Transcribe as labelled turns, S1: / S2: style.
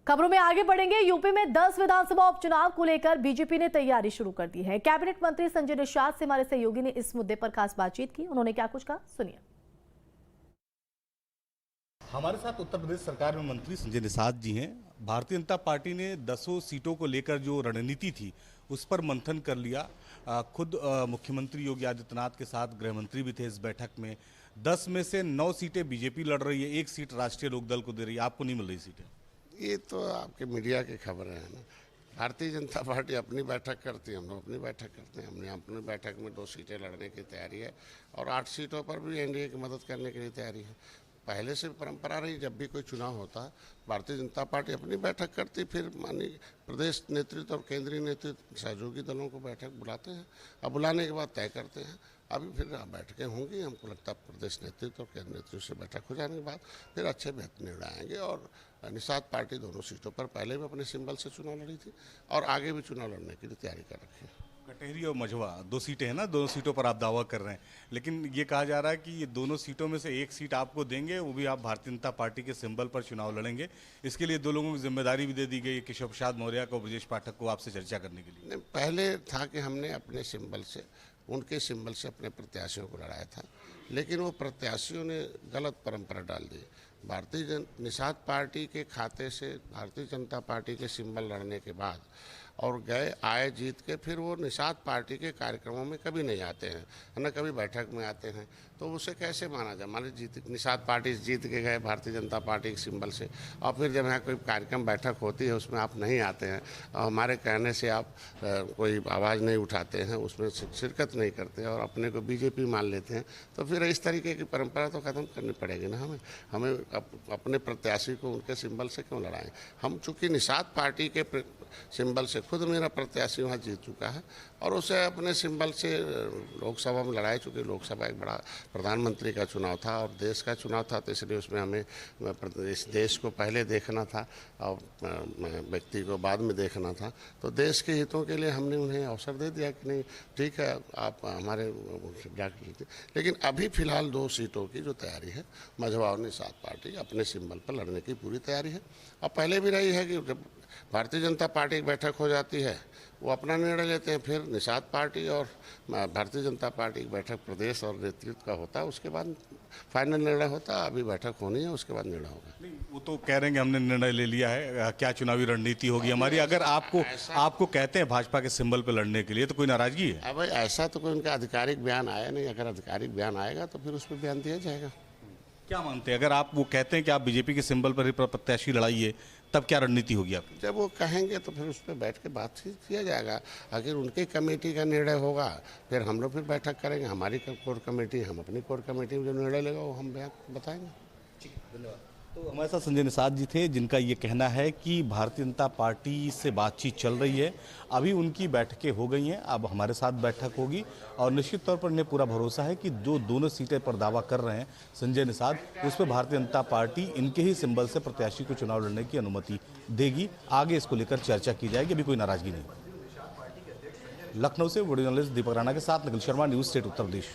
S1: खबरों में आगे बढ़ेंगे। यूपी में 10 विधानसभा उपचुनाव को लेकर बीजेपी ने तैयारी शुरू कर दी है। कैबिनेट मंत्री संजय निषाद से हमारे सहयोगी ने इस मुद्दे पर खास बातचीत की। उन्होंने क्या कुछ कहा, सुनिए।
S2: हमारे साथ उत्तर प्रदेश सरकार में मंत्री संजय निषाद जी हैं। भारतीय जनता पार्टी ने 10 सीटों को लेकर जो रणनीति थी उस पर मंथन कर लिया। खुद मुख्यमंत्री योगी आदित्यनाथ के साथ गृह मंत्री भी थे इस बैठक में। 10 में से 9 सीटें बीजेपी लड़ रही है, 1 सीट राष्ट्रीय लोकदल को दे रही है। आपको नहीं मिल रही सीटें?
S3: ये तो आपके मीडिया की खबर है ना। भारतीय जनता पार्टी अपनी बैठक करती है, हम लोग अपनी बैठक करते हैं। हमने अपनी बैठक में 2 सीटें लड़ने की तैयारी है और 8 सीटों पर भी एनडीए की मदद करने के लिए तैयारी है। पहले से परंपरा रही, जब भी कोई चुनाव होता भारतीय जनता पार्टी अपनी बैठक करती, फिर माननीय प्रदेश नेतृत्व और केंद्रीय नेतृत्व सहयोगी दलों को बैठक बुलाते हैं। अब बुलाने के बाद तय करते हैं। अभी फिर बैठकें होंगी। हमको लगता है प्रदेश नेतृत्व और केंद्र नेतृत्व से बैठक हो जाने के बाद फिर अच्छे बेहतर निर्णय आएंगे। और निषाद पार्टी दोनों सीटों पर पहले भी अपने सिंबल से चुनाव लड़ी थी और आगे भी चुनाव लड़ने की तैयारी कर रखी है।
S2: कटेहरी और मझवा 2 सीटें हैं ना, दोनों सीटों पर आप दावा कर रहे हैं, लेकिन ये कहा जा रहा है कि ये दोनों सीटों में से 1 सीट आपको देंगे, वो भी आप भारतीय जनता पार्टी के सिंबल पर चुनाव लड़ेंगे। इसके लिए 2 लोगों की जिम्मेदारी भी दे दी गई, केशव प्रसाद मौर्य को, ब्रजेश पाठक को, आपसे चर्चा करने के लिए।
S3: नहीं, पहले था कि हमने अपने सिंबल से, उनके सिंबल से अपने प्रत्याशियों को लड़ाया था, लेकिन वो प्रत्याशियों ने गलत परंपरा डाल दी। निषाद पार्टी के खाते से भारतीय जनता पार्टी के सिंबल लड़ने के बाद और आए जीत के, फिर वो निषाद पार्टी के कार्यक्रमों में कभी नहीं आते हैं, न कभी बैठक में आते हैं। तो उसे कैसे माना जाए? मान लीजिए निषाद पार्टी जीत के गए भारतीय जनता पार्टी के सिंबल से, और फिर जब यहाँ कोई कार्यक्रम बैठक होती है उसमें आप नहीं आते हैं और हमारे कहने से आप कोई आवाज़ नहीं उठाते हैं, उसमें शिरकत नहीं करते हैं और अपने को बीजेपी मान लेते हैं, तो फिर इस तरीके की परंपरा तो ख़त्म करनी पड़ेगी ना। हमें अपने प्रत्याशी को उनके सिंबल से क्यों लड़ाएं? हम चूँकि निषाद पार्टी के सिंबल से, खुद मेरा प्रत्याशी वहाँ जीत चुका है और उसे अपने सिंबल से लोकसभा में लड़ाई, चूँकि लोकसभा एक बड़ा प्रधानमंत्री का चुनाव था और देश का चुनाव था, तो इसलिए उसमें हमें इस देश को पहले देखना था और व्यक्ति को बाद में देखना था। तो देश के हितों के लिए हमने उन्हें अवसर दे दिया कि नहीं ठीक है, आप हमारे जाकर। लेकिन अभी फिलहाल 2 सीटों की जो तैयारी है, मझवा और निषाद पार्टी अपने सिंबल पर लड़ने की पूरी तैयारी है। और पहले भी रही है कि जब भारतीय जनता पार्टी की बैठक हो जाती है वो अपना निर्णय लेते हैं, फिर निषाद पार्टी और भारतीय जनता पार्टी की बैठक प्रदेश और नेतृत्व का होता है, उसके बाद फाइनल निर्णय होता है। अभी बैठक होनी है, उसके बाद निर्णय होगा।
S2: नहीं, वो तो कह रहे हैं कि हमने निर्णय ले लिया है, क्या चुनावी रणनीति होगी हमारी। अगर आपको कहते हैं भाजपा के सिंबल पर लड़ने के लिए, तो कोई नाराजगी है?
S3: अब ऐसा तो कोई उनका आधिकारिक बयान आया नहीं। अगर आधिकारिक बयान आएगा तो फिर उस पर बयान दिया जाएगा।
S2: क्या मानते हैं, अगर आप वो कहते हैं कि आप बीजेपी के सिंबल पर ही प्रत्याशी लड़ाइए, तब क्या रणनीति होगी आपकी?
S3: जब वो कहेंगे तो फिर उस पर बैठ के बातचीत किया जाएगा। अगर उनकी कमेटी का निर्णय होगा फिर हम लोग फिर बैठक करेंगे। हमारी कोर कमेटी, हम अपनी कोर कमेटी में जो निर्णय लेगा वो हम बताएंगे।
S2: ठीक है, धन्यवाद। तो हमारे साथ संजय निषाद जी थे, जिनका ये कहना है कि भारतीय जनता पार्टी से बातचीत चल रही है, अभी उनकी बैठकें हो गई हैं, अब हमारे साथ बैठक होगी और निश्चित तौर पर उन्हें पूरा भरोसा है कि जो दोनों सीटें पर दावा कर रहे हैं संजय निषाद, उस पर भारतीय जनता पार्टी इनके ही सिंबल से प्रत्याशी को चुनाव लड़ने की अनुमति देगी। आगे इसको लेकर चर्चा की जाएगी, अभी कोई नाराजगी नहीं। लखनऊ से वीडियो जर्नलिस्ट दीपक राणा के साथ निखिल शर्मा, न्यूज़ स्टेट उत्तर प्रदेश।